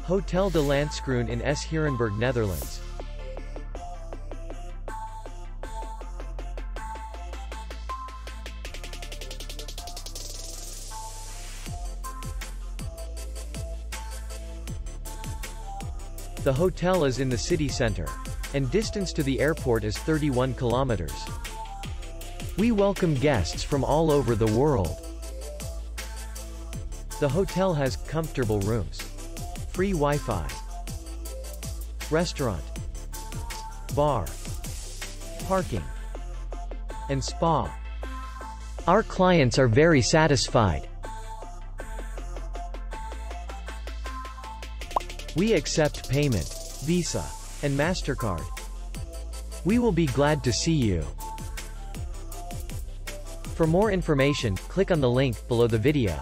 Hotel de Lantscroon in s-Heerenberg, Netherlands. The hotel is in the city center, and distance to the airport is 31 kilometers. We welcome guests from all over the world. The hotel has comfortable rooms, free Wi-Fi, restaurant, bar, parking, and spa. Our clients are very satisfied. We accept payment, Visa, and MasterCard. We will be glad to see you. For more information, click on the link below the video.